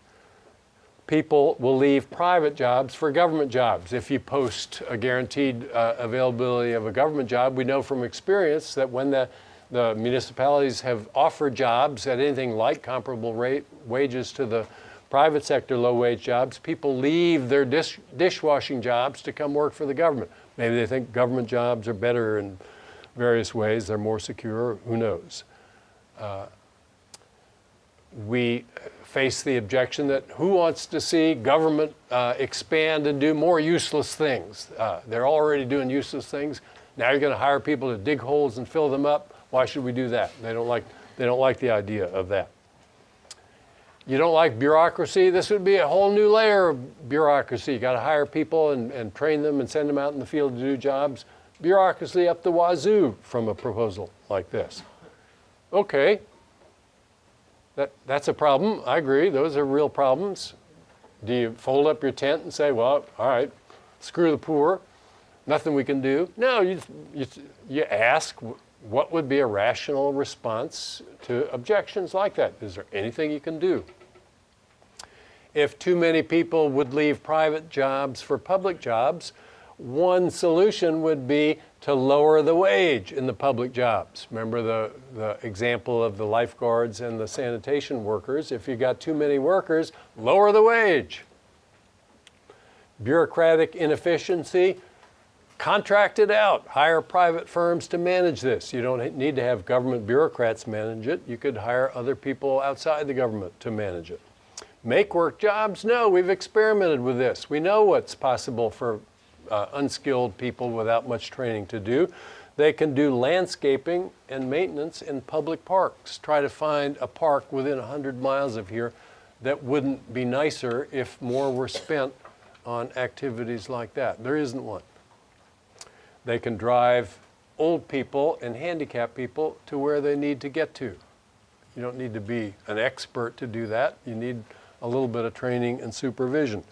People will leave private jobs for government jobs. If you post a guaranteed availability of a government job, we know from experience that when the municipalities have offered jobs at anything like comparable wages to the private sector low-wage jobs, people leave their dishwashing jobs to come work for the government. Maybe they think government jobs are better in various ways, they're more secure, who knows. We face the objection that who wants to see government expand and do more useless things? They're already doing useless things. Now you're going to hire people to dig holes and fill them up. Why should we do that? They don't like the idea of that. You don't like bureaucracy? This would be a whole new layer of bureaucracy. You got to hire people and train them and send them out in the field to do jobs. Bureaucracy up the wazoo from a proposal like this. Okay, that's a problem. I agree. Those are real problems. Do you fold up your tent and say, well, all right, screw the poor, nothing we can do? No, you ask what would be a rational response to objections like that. Is there anything you can do? If too many people would leave private jobs for public jobs, one solution would be to lower the wage in the public jobs. Remember the example of the lifeguards and the sanitation workers. If you got too many workers, lower the wage. Bureaucratic inefficiency, contract it out. Hire private firms to manage this. You don't need to have government bureaucrats manage it. You could hire other people outside the government to manage it. Make work jobs? No, we've experimented with this. We know what's possible for unskilled people without much training to do. They can do landscaping and maintenance in public parks. Try to find a park within 100 miles of here that wouldn't be nicer if more were spent on activities like that. There isn't one. They can drive old people and handicapped people to where they need to get to. You don't need to be an expert to do that. You need a little bit of training and supervision.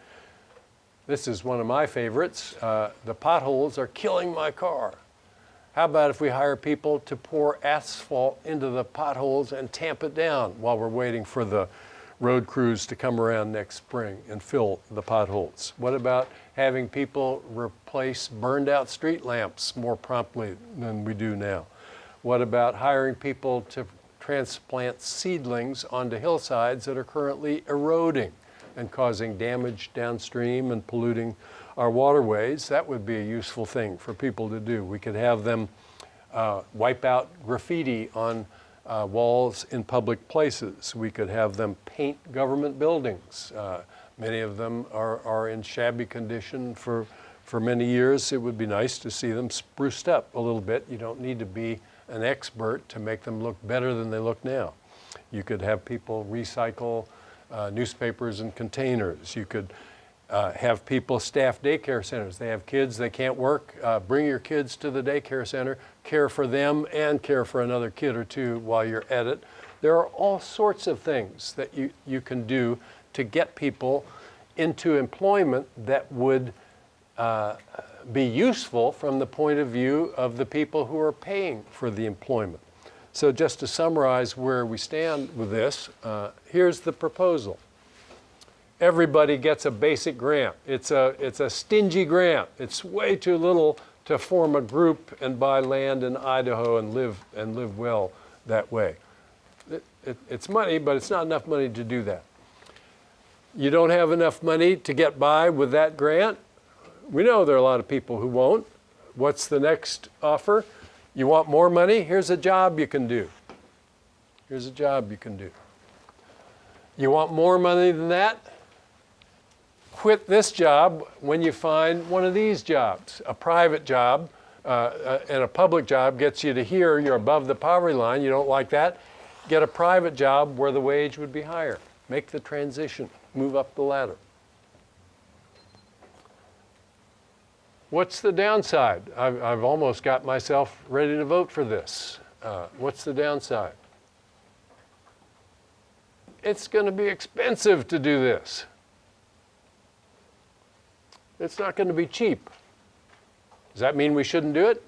This is one of my favorites. The potholes are killing my car. How about if we hire people to pour asphalt into the potholes and tamp it down while we're waiting for the road crews to come around next spring and fill the potholes? What about having people replace burned out street lamps more promptly than we do now? What about hiring people to transplant seedlings onto hillsides that are currently eroding and causing damage downstream and polluting our waterways? That would be a useful thing for people to do. We could have them wipe out graffiti on walls in public places. We could have them paint government buildings. Many of them are in shabby condition for many years. It would be nice to see them spruced up a little bit. You don't need to be an expert to make them look better than they look now. You could have people recycle newspapers and containers. You could Have people staff daycare centers. They have kids, they can't work. Bring your kids to the daycare center, care for them and care for another kid or two while you're at it. There are all sorts of things that you can do to get people into employment that would be useful from the point of view of the people who are paying for the employment. So just to summarize where we stand with this, here's the proposal. Everybody gets a basic grant. It's a stingy grant. It's way too little to form a group and buy land in Idaho and live well that way. It's money, but it's not enough money to do that. You don't have enough money to get by with that grant. We know there are a lot of people who won't. What's the next offer? You want more money? Here's a job you can do. Here's a job you can do. You want more money than that? Quit this job when you find one of these jobs. A private job and a public job gets you to here. You're above the poverty line. You don't like that? Get a private job where the wage would be higher. Make the transition. Move up the ladder. What's the downside? I've almost got myself ready to vote for this. What's the downside? It's going to be expensive to do this. It's not going to be cheap. Does that mean we shouldn't do it?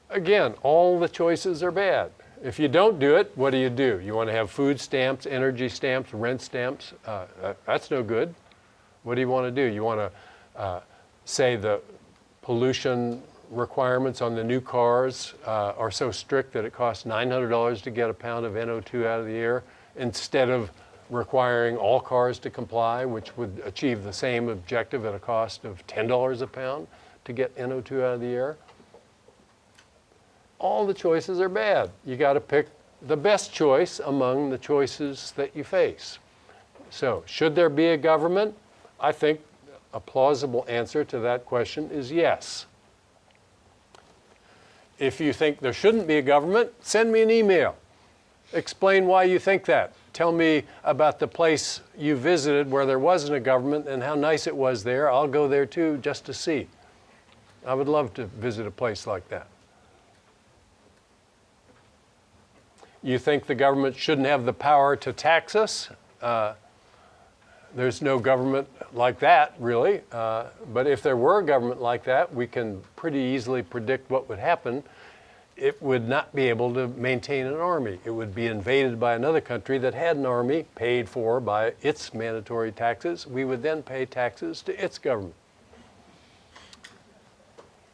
Again, all the choices are bad. If you don't do it, what do? You want to have food stamps, energy stamps, rent stamps? That's no good. What do you want to do? You want to say the pollution requirements on the new cars are so strict that it costs $900 to get a pound of NO2 out of the air instead of requiring all cars to comply, which would achieve the same objective at a cost of $10 a pound to get NO2 out of the air. All the choices are bad. You got to pick the best choice among the choices that you face. So, should there be a government? I think a plausible answer to that question is yes. If you think there shouldn't be a government, send me an email. Explain why you think that. Tell me about the place you visited where there wasn't a government and how nice it was there. I'll go there too just to see. I would love to visit a place like that. You think the government shouldn't have the power to tax us? There's no government like that, really. But if there were a government like that, we can pretty easily predict what would happen. It would not be able to maintain an army. It would be invaded by another country that had an army paid for by its mandatory taxes. We would then pay taxes to its government.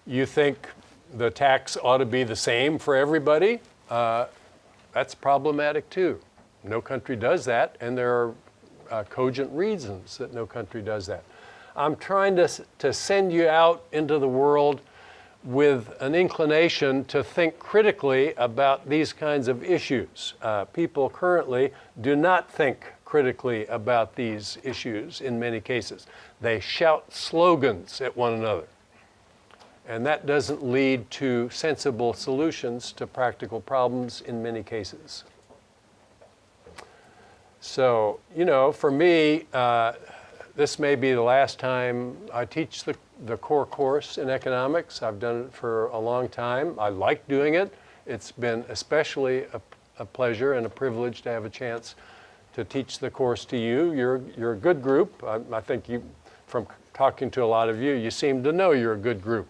You think the tax ought to be the same for everybody? That's problematic too. No country does that, and there are cogent reasons that no country does that. I'm trying to send you out into the world with an inclination to think critically about these kinds of issues. People currently do not think critically about these issues in many cases. They shout slogans at one another. And that doesn't lead to sensible solutions to practical problems in many cases. So, you know, for me, this may be the last time I teach the core course in economics. I've done it for a long time. I like doing it. It's been especially a pleasure and a privilege to have a chance to teach the course to you. You're a good group. I think you, from talking to a lot of you, you seem to know you're a good group,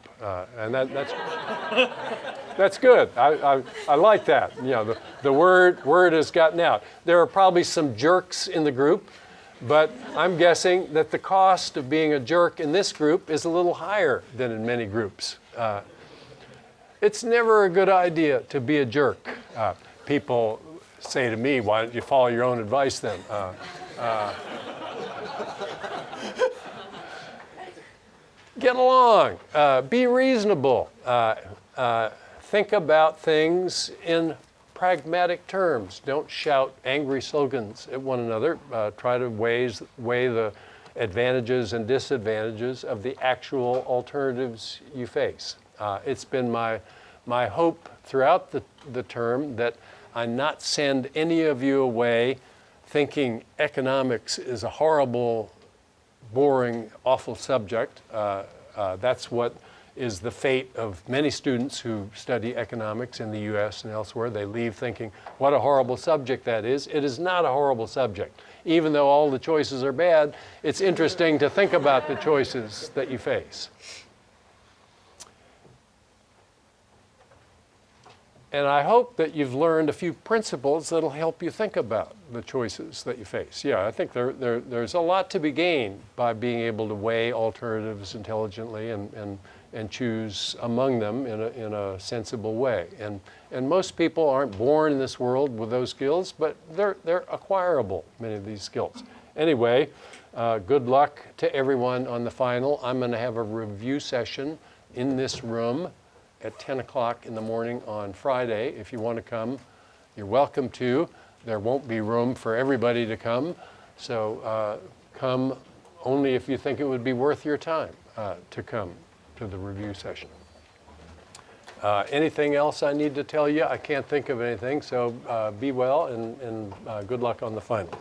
and that's good. I like that. You know, the word has gotten out. There are probably some jerks in the group, but I'm guessing that the cost of being a jerk in this group is a little higher than in many groups. It's never a good idea to be a jerk. People say to me, "Why don't you follow your own advice then?" Get along, be reasonable, think about things in pragmatic terms. Don't shout angry slogans at one another. Try to weigh the advantages and disadvantages of the actual alternatives you face. It's been my hope throughout the term that I not send any of you away thinking economics is a horrible boring, awful subject. That's what is the fate of many students who study economics in the US and elsewhere. They leave thinking, what a horrible subject that is. It is not a horrible subject. Even though all the choices are bad, it's interesting to think about the choices that you face. And I hope that you've learned a few principles that'll help you think about the choices that you face. Yeah, I think there's a lot to be gained by being able to weigh alternatives intelligently and choose among them in a sensible way. And most people aren't born in this world with those skills, but they're acquirable, many of these skills. Anyway, good luck to everyone on the final. I'm going to have a review session in this room at 10 o'clock in the morning on Friday. If you want to come, you're welcome to. There won't be room for everybody to come, so come only if you think it would be worth your time to come to the review session. Anything else I need to tell you? I can't think of anything, so be well and good luck on the final.